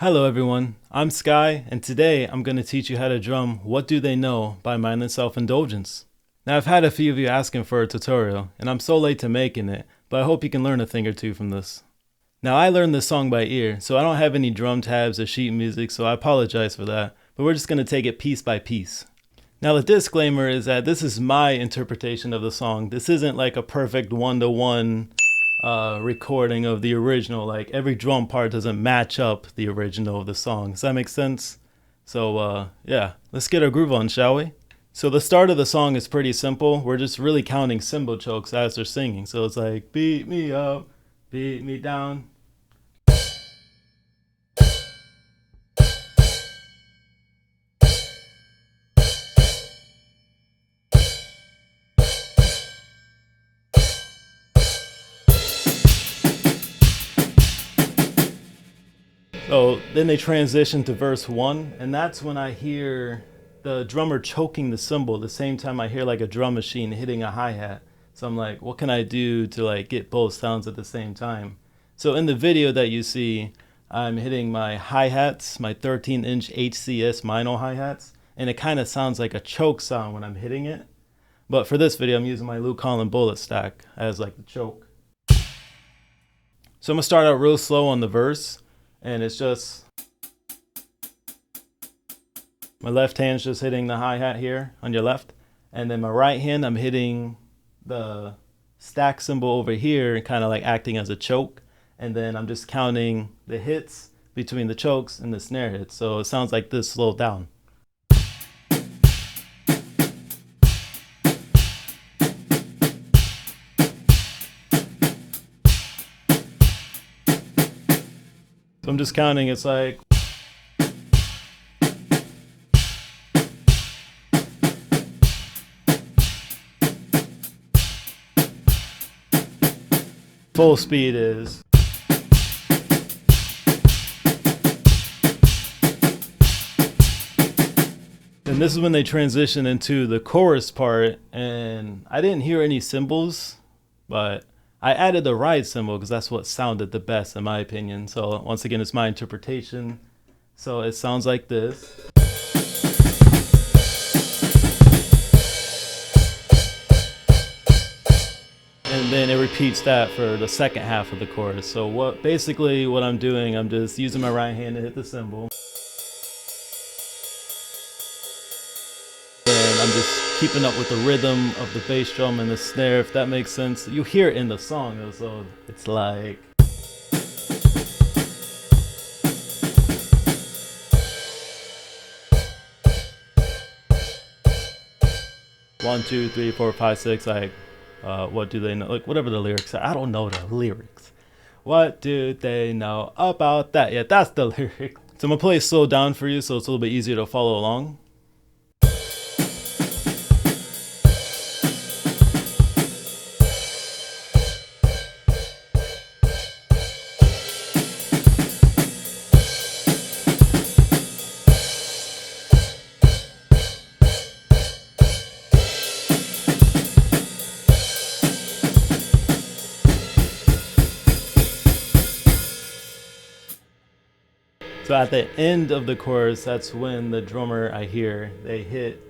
Hello everyone, I'm Sky, and today I'm going to teach you how to drum What Do They Know by Mindless Indulgence. Now I've had a few of you asking for a tutorial, and I'm so late to making it, but I hope you can learn a thing or two from this. Now I learned this song by ear, so I don't have any drum tabs or sheet music, so I apologize for that, but we're just going to take it piece by piece. Now the disclaimer is that this is my interpretation of the song. This isn't like a perfect one-to-one recording of the original. Like every drum part doesn't match up the original of the song. Does that make sense? So yeah, let's get our groove on, shall we? So the start of the song is pretty simple. We're just really counting cymbal chokes as they're singing. So it's like beat me up, beat me down. So then they transition to verse 1, and that's when I hear the drummer choking the cymbal the same time I hear like a drum machine hitting a hi-hat. So I'm like, what can I do to like get both sounds at the same time? So in the video that you see, I'm hitting my hi-hats, my 13-inch HCS mono hi-hats, and it kind of sounds like a choke sound when I'm hitting it. But for this video, I'm using my Luke Collin bullet stack as like the choke. So I'm gonna start out real slow on the verse. And it's just my left hand's just hitting the hi-hat here on your left, and then my right hand I'm hitting the stack cymbal over here, kind of like acting as a choke, and then I'm just counting the hits between the chokes and the snare hits. So it sounds like this slowed down. So I'm just counting, it's like full speed is and this is when they transition into the chorus part, and I didn't hear any cymbals, but I added the ride cymbal because that's what sounded the best in my opinion. So once again, it's my interpretation. So it sounds like this. And then it repeats that for the second half of the chorus. So basically what I'm doing, I'm just using my right hand to hit the cymbal. And I'm just keeping up with the rhythm of the bass drum and the snare, if that makes sense. You hear it in the song though, so it's like one, two, three, four, five, six, like what do they know? Like whatever the lyrics are. I don't know the lyrics. What do they know about that? Yeah, that's the lyric. So I'm gonna play it slow down for you so it's a little bit easier to follow along. So at the end of the chorus, that's when the drummer, I hear, they hit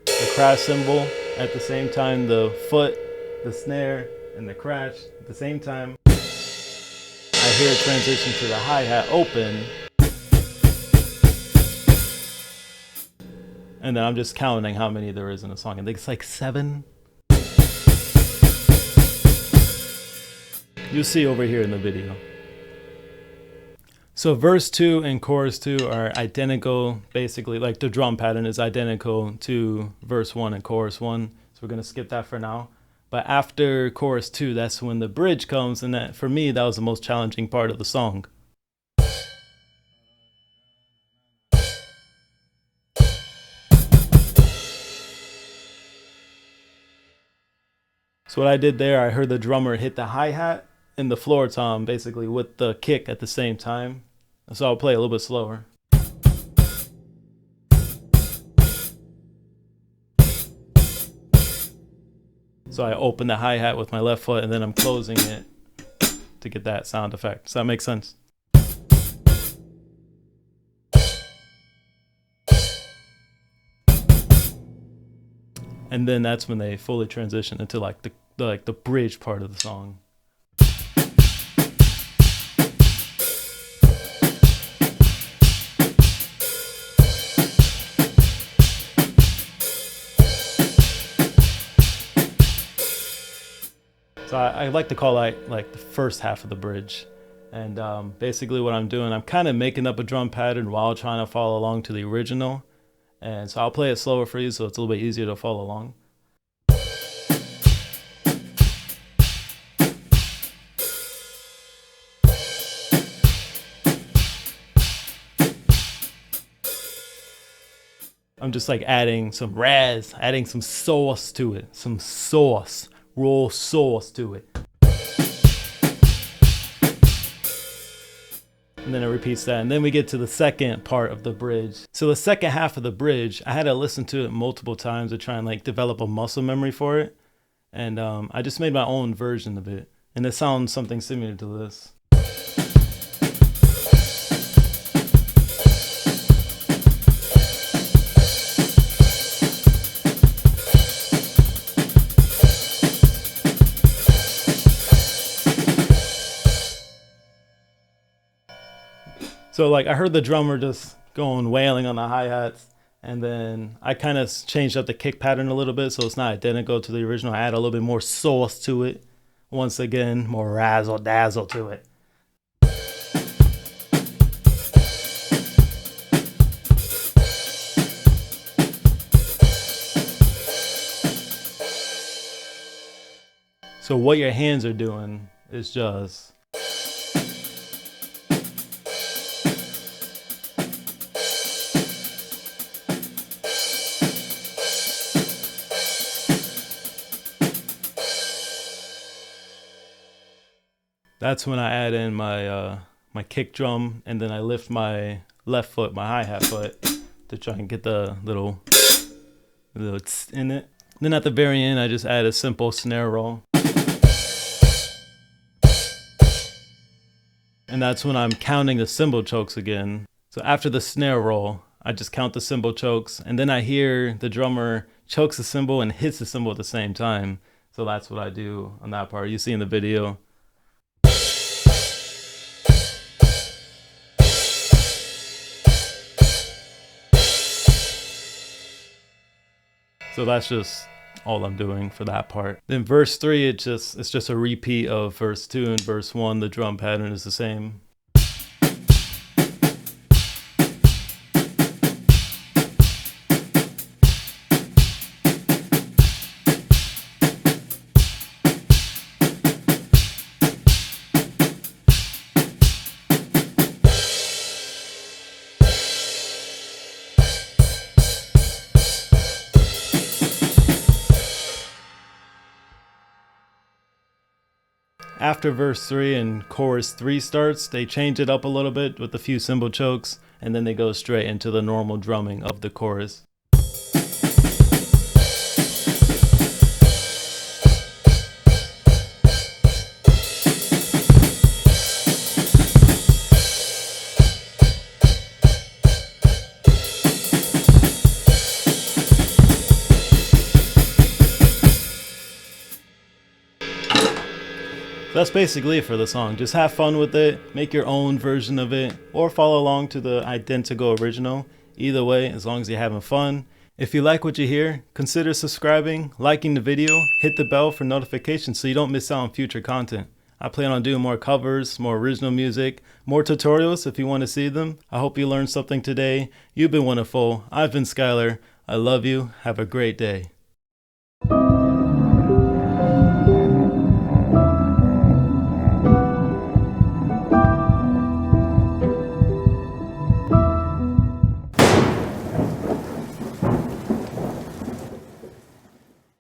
the crash cymbal at the same time, the foot, the snare, and the crash at the same time. I hear it transition to the hi-hat open. And then I'm just counting how many there is in the song. I think it's like 7. You'll see over here in the video. So verse 2 and chorus 2 are identical, basically, like the drum pattern is identical to verse 1 and chorus 1. So we're going to skip that for now. But after chorus 2, that's when the bridge comes, and that, for me, that was the most challenging part of the song. So what I did there, I heard the drummer hit the hi-hat and the floor tom, basically with the kick at the same time. So I'll play a little bit slower. So I open the hi-hat with my left foot and then I'm closing it to get that sound effect. Does that make sense? and then that's when they fully transition into like the bridge part of the song. So I like to call that like the first half of the bridge. And basically what I'm doing, I'm kind of making up a drum pattern while trying to follow along to the original. And so I'll play it slower for you so it's a little bit easier to follow along. I'm just like adding some raz, adding some sauce to it, some sauce, raw sauce to it. And then it repeats that, and then we get to the second part of the bridge. So the second half of the bridge, I had to listen to it multiple times to try and like develop a muscle memory for it. And I just made my own version of it, and it sounds something similar to this. So like I heard the drummer just going wailing on the hi-hats, and then I kind of changed up the kick pattern a little bit so it's not identical to the original. I add a little bit more sauce to it. Once again, more razzle dazzle to it. So what your hands are doing is just that's when I add in my my kick drum, and then I lift my left foot, my hi-hat foot, to try and get the little tss in it. Then at the very end, I just add a simple snare roll. And that's when I'm counting the cymbal chokes again. So after the snare roll, I just count the cymbal chokes, and then I hear the drummer chokes the cymbal and hits the cymbal at the same time. So that's what I do on that part. You see in the video. So that's just all I'm doing for that part. Then verse 3, it's just a repeat of verse 2 and verse 1. The drum pattern is the same. After verse 3 and chorus 3 starts, they change it up a little bit with a few cymbal chokes, and then they go straight into the normal drumming of the chorus. That's basically it for the song. Just have fun with it, make your own version of it, or follow along to the identical original. Either way, as long as you're having fun. If you like what you hear, consider subscribing, liking the video, hit the bell for notifications so you don't miss out on future content. I plan on doing more covers, more original music, more tutorials if you want to see them. I hope you learned something today. You've been wonderful. I've been Skylar. I love you. Have a great day.